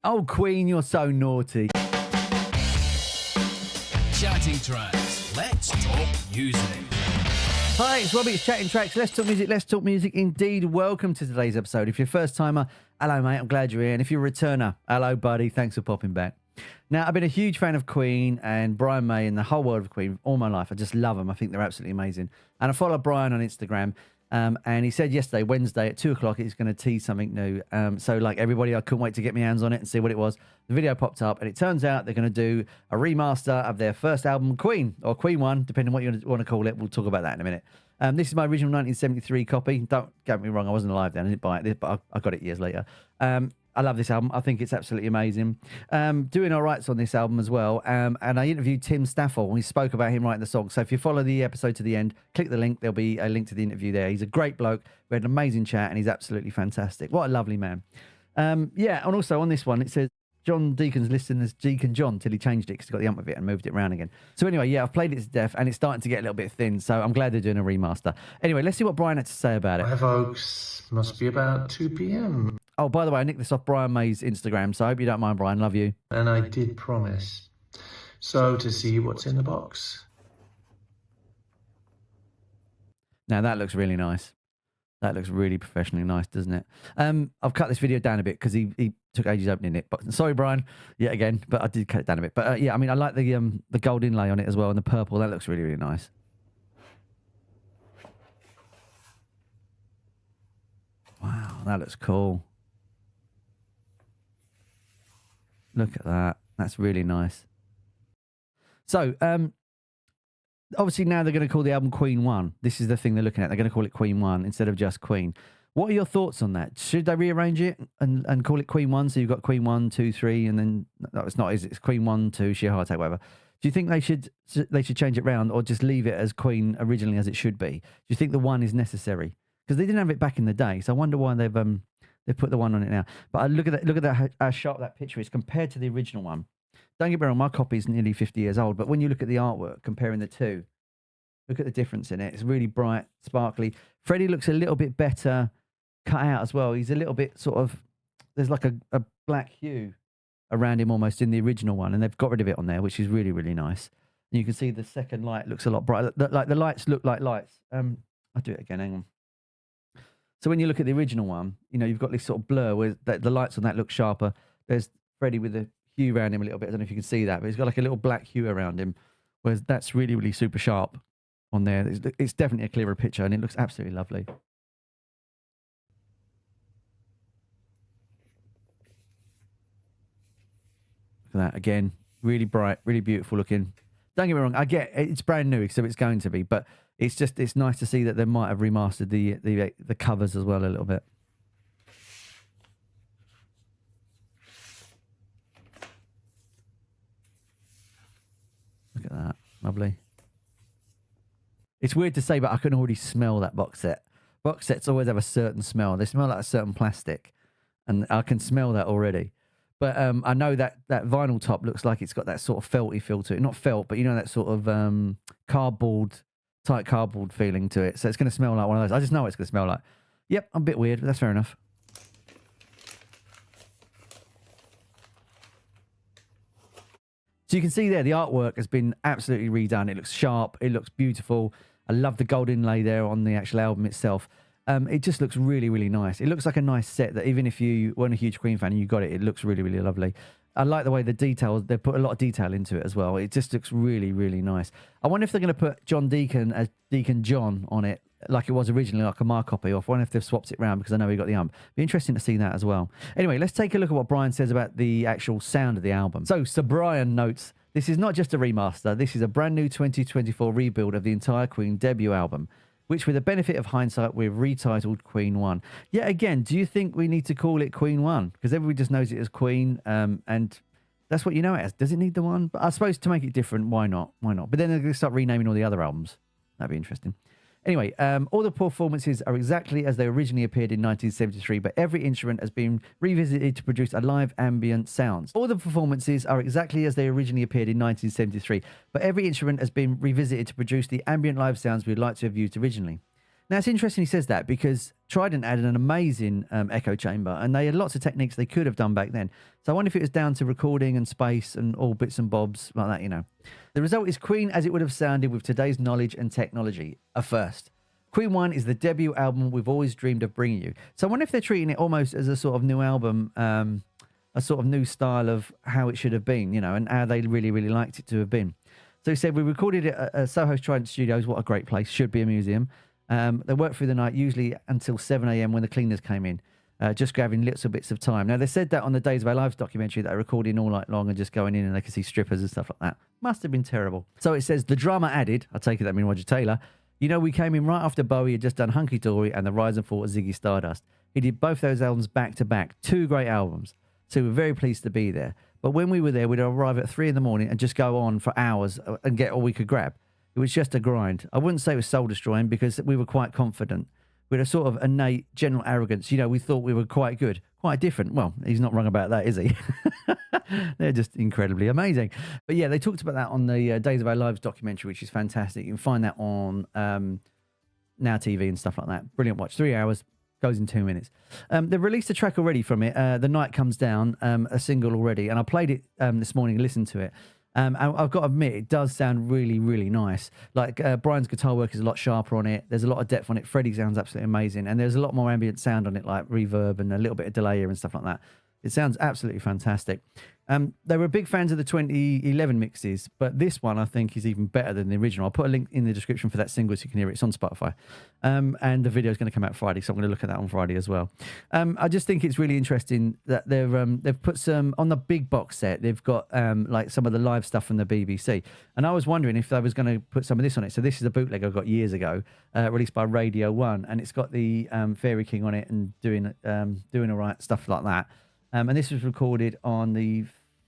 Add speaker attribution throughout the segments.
Speaker 1: Oh, Queen, you're so naughty.
Speaker 2: Chatting Tracks. Let's talk music.
Speaker 1: Hi, it's Robbie. It's Chatting Tracks. Let's talk music. Let's talk music indeed. Welcome to today's episode. If you're a first timer, hello, mate. I'm glad you're here. And if you're a returner, hello, buddy. Thanks for popping back. Now, I've been a huge fan of Queen and Brian May and the whole world of Queen all my life. I just love them. I think they're absolutely amazing. And I follow Brian on Instagram. And he said yesterday, Wednesday at 2 o'clock, he's going to tease something new. So like everybody, I couldn't wait to get my hands on it and see what it was. The video popped up and it turns out they're going to do a remaster of their first album, Queen, or Queen 1, depending on what you want to call it. We'll talk about that in a minute. This is my original 1973 copy. Don't get me wrong, I wasn't alive then. I didn't buy it, but I got it years later. I love this album. I think it's absolutely amazing. Doing all right on this album as well. And I interviewed Tim Staffell. We spoke about him writing the song. So if you follow the episode to the end, click the link. There'll be a link to the interview there. He's a great bloke. We had an amazing chat and he's absolutely fantastic. What a lovely man. Yeah, and also on this one, it says John Deacon's listed as Deacon John till he changed it because he got the ump of it and moved it around again. So anyway, yeah, I've played it to death and it's starting to get a little bit thin. So I'm glad they're doing a remaster. Anyway, let's see what Brian had to say about it.
Speaker 3: Hi, folks. Must be about 2 p.m.
Speaker 1: Oh, by the way, I nicked this off Brian May's Instagram, so I hope you don't mind, Brian. Love you.
Speaker 3: And I did promise. So, to see what's in the box.
Speaker 1: Now, that looks really nice. That looks really professionally nice, doesn't it? I've cut this video down a bit because he took ages opening it. But sorry, Brian, yet again, but I did cut it down a bit. But yeah, I mean, I like the gold inlay on it as well and the purple. That looks really, really nice. Wow, that looks cool. Look at that. That's really nice. So, obviously now they're going to call the album Queen 1. This is the thing they're looking at. They're going to call it Queen 1 instead of just Queen. What are your thoughts on that? Should they rearrange it and call it Queen 1? So you've got Queen 1, 2, 3, and then... No, it's not, is it? It's Queen 1, 2, Sheer Heart Attack, whatever. Do you think they should change it round or just leave it as Queen originally as it should be? Do you think the 1 is necessary? Because they didn't have it back in the day, so I wonder why they've put the 1 on it now. But I look at that, how sharp that picture is compared to the original one. Don't get me wrong, my copy is nearly 50 years old, but when you look at the artwork, comparing the two, look at the difference in it. It's really bright, sparkly. Freddie looks a little bit better cut out as well. He's a little bit sort of, there's like a black hue around him almost in the original one, and they've got rid of it on there, which is really, really nice. And you can see the second light looks a lot brighter. Like the lights look like lights. I'll do it again, hang on. So when you look at the original one, you know, you've got this sort of blur where the lights on that look sharper. There's Freddie with the hue around him a little bit. I don't know if you can see that, but he's got like a little black hue around him, whereas that's really, really super sharp on there. It's definitely a clearer picture, and it looks absolutely lovely. Look at that. Again, really bright, really beautiful looking. Don't get me wrong, I get it's brand new, so it's going to be, but it's nice to see that they might have remastered the covers as well a little bit. Look at that. Lovely. It's weird to say, but I can already smell that box set. Box sets always have a certain smell. They smell like a certain plastic, and I can smell that already. But I know that vinyl top looks like it's got that sort of felty feel to it. Not felt, but you know, that sort of tight cardboard feeling to it. So it's going to smell like one of those. I just know it's going to smell like. Yep, I'm a bit weird, but that's fair enough. So you can see there, the artwork has been absolutely redone. It looks sharp. It looks beautiful. I love the gold inlay there on the actual album itself. It just looks really, really nice. It looks like a nice set that even if you weren't a huge Queen fan and you got it, it looks really, really lovely. I like the way the details, they put a lot of detail into it as well. It just looks really, really nice. I wonder if they're going to put John Deacon as Deacon John on it, like it was originally, like a Mar copy, or I wonder if they've swapped it around because I know he got the ump. Be interesting to see that as well. Anyway, let's take a look at what Brian says about the actual sound of the album. So Brian notes, this is not just a remaster, this is a brand new 2024 rebuild of the entire Queen debut album, which with the benefit of hindsight, we've retitled Queen 1. Yet again, do you think we need to call it Queen 1? Because everybody just knows it as Queen, and that's what you know it as. Does it need the 1? But I suppose to make it different, why not? Why not? But then they're going to start renaming all the other albums. That'd be interesting. Anyway, all the performances are exactly as they originally appeared in 1973, but every instrument has been revisited to produce a live ambient sound. All the performances are exactly as they originally appeared in 1973, but every instrument has been revisited to produce the ambient live sounds we'd like to have used originally. Now, it's interesting he says that because Trident had an amazing echo chamber and they had lots of techniques they could have done back then. So I wonder if it was down to recording and space and all bits and bobs like that, you know. The result is Queen as it would have sounded with today's knowledge and technology. A first. Queen 1 is the debut album we've always dreamed of bringing you. So I wonder if they're treating it almost as a sort of new album, a sort of new style of how it should have been, you know, and how they really, really liked it to have been. So he said, we recorded it at Soho's Trident Studios. What a great place. Should be a museum. They worked through the night, usually until 7 a.m. when the cleaners came in, just grabbing little bits of time. Now, they said that on the Days of Our Lives documentary that they're recording all night long and just going in and they can see strippers and stuff like that. Must have been terrible. So it says, the drummer added, I take it that means Roger Taylor, you know, we came in right after Bowie had just done Hunky Dory and the Rise and Fall of Ziggy Stardust. He did both those albums back to back, 2 great albums. So we're very pleased to be there. But when we were there, we'd arrive at 3 a.m. and just go on for hours and get all we could grab. It was just a grind. I wouldn't say it was soul-destroying because we were quite confident. We had a sort of innate general arrogance. You know, we thought we were quite good, quite different. Well, he's not wrong about that, is he? They're just incredibly amazing. But yeah, they talked about that on the Days of Our Lives documentary, which is fantastic. You can find that on Now TV and stuff like that. Brilliant watch. 3 hours. Goes in 2 minutes. They've released a track already from it. The Night Comes Down, a single already. And I played it this morning and listened to it. And I've got to admit, it does sound really, really nice. Like Brian's guitar work is a lot sharper on it. There's a lot of depth on it. Freddie sounds absolutely amazing. And there's a lot more ambient sound on it, like reverb and a little bit of delay and stuff like that. It sounds absolutely fantastic. They were big fans of the 2011 mixes, but this one I think is even better than the original. I'll put a link in the description for that single so you can hear it. It's on Spotify. And the video is going to come out Friday, so I'm going to look at that on Friday as well. I just think it's really interesting that they've put some, on the big box set, they've got like some of the live stuff from the BBC. And I was wondering if they was going to put some of this on it. So this is a bootleg I got years ago, released by Radio 1, and it's got the Fairy King on it and doing all right stuff like that. And this was recorded on the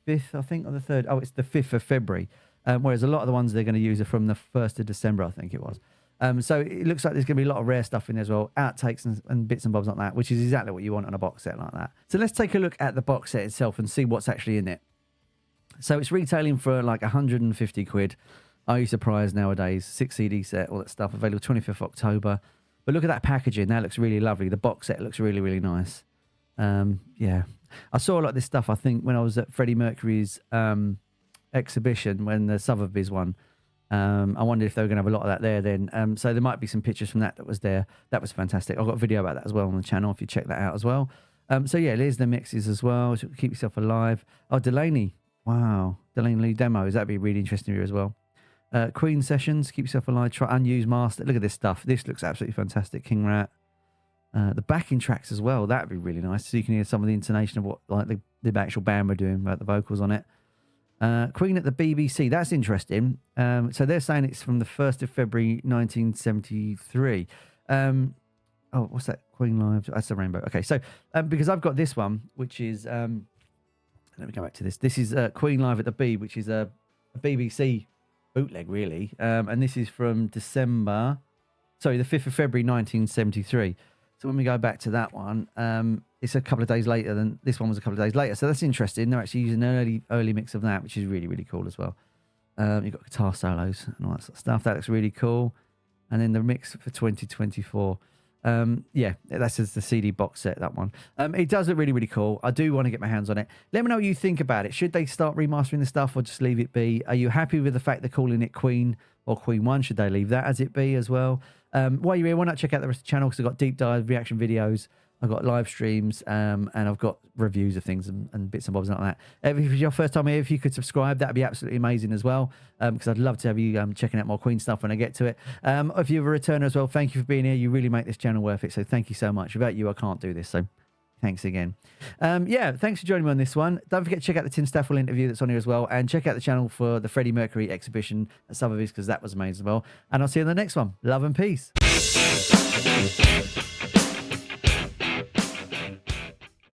Speaker 1: 5th, I think, or the 3rd. Oh, it's the 5th of February. Whereas a lot of the ones they're going to use are from the 1st of December, I think it was. So it looks like there's going to be a lot of rare stuff in there as well. Outtakes and bits and bobs like that, which is exactly what you want on a box set like that. So let's take a look at the box set itself and see what's actually in it. So it's retailing for like 150 quid. Are you surprised nowadays? 6 CD set, all that stuff. Available 25th October. But look at that packaging. That looks really lovely. The box set looks really, really nice. Yeah. I saw a lot of this stuff, I think, when I was at Freddie Mercury's exhibition, when the Sotheby's one. I wondered if they were going to have a lot of that there then. So there might be some pictures from that was there. That was fantastic. I've got a video about that as well on the channel if you check that out as well. So yeah, there's the mixes as well. So keep yourself alive. Oh, Delaney. Wow. Delaney demos. That'd be really interesting here as well. Queen sessions. Keep yourself alive. Try unused master. Look at this stuff. This looks absolutely fantastic. King Rat. The backing tracks as well, that'd be really nice, so you can hear some of the intonation of what like the actual band were doing, about the vocals on it. Queen at the BBC, that's interesting. So they're saying it's from the 1st of February 1973. Oh, what's that? Queen Live, that's the Rainbow. Okay, so because I've got this one, which is let me go back to this. This is Queen Live at the B, which is a BBC bootleg really, and this is from the 5th of February 1973. So when we go back to that one, it's a couple of days later than this one was a couple of days later. So that's interesting. They're actually using an early mix of that, which is really, really cool as well. You've got guitar solos and all that sort of stuff. That looks really cool. And then the mix for 2024. Yeah, that's just the CD box set, that one. It does look really, really cool. I do want to get my hands on it. Let me know what you think about it. Should they start remastering the stuff or just leave it be? Are you happy with the fact they're calling it Queen or Queen 1? Should they leave that as it be as well? While you're here, why not check out the rest of the channel, because I've got deep dive reaction videos, I've got live streams, and I've got reviews of things and bits and bobs like that. If it's your first time here, if you could subscribe, that'd be absolutely amazing as well, because I'd love to have you checking out more Queen stuff when I get to it. If you're a returner as well, thank you for being here. You really make this channel worth it, so thank you so much. Without you, I can't do this, so thanks again. Yeah, thanks for joining me on this one. Don't forget to check out the Tim Staffell interview that's on here as well, and check out the channel for the Freddie Mercury exhibition at Sotheby's, because that was amazing as well. And I'll see you in the next one. Love and peace.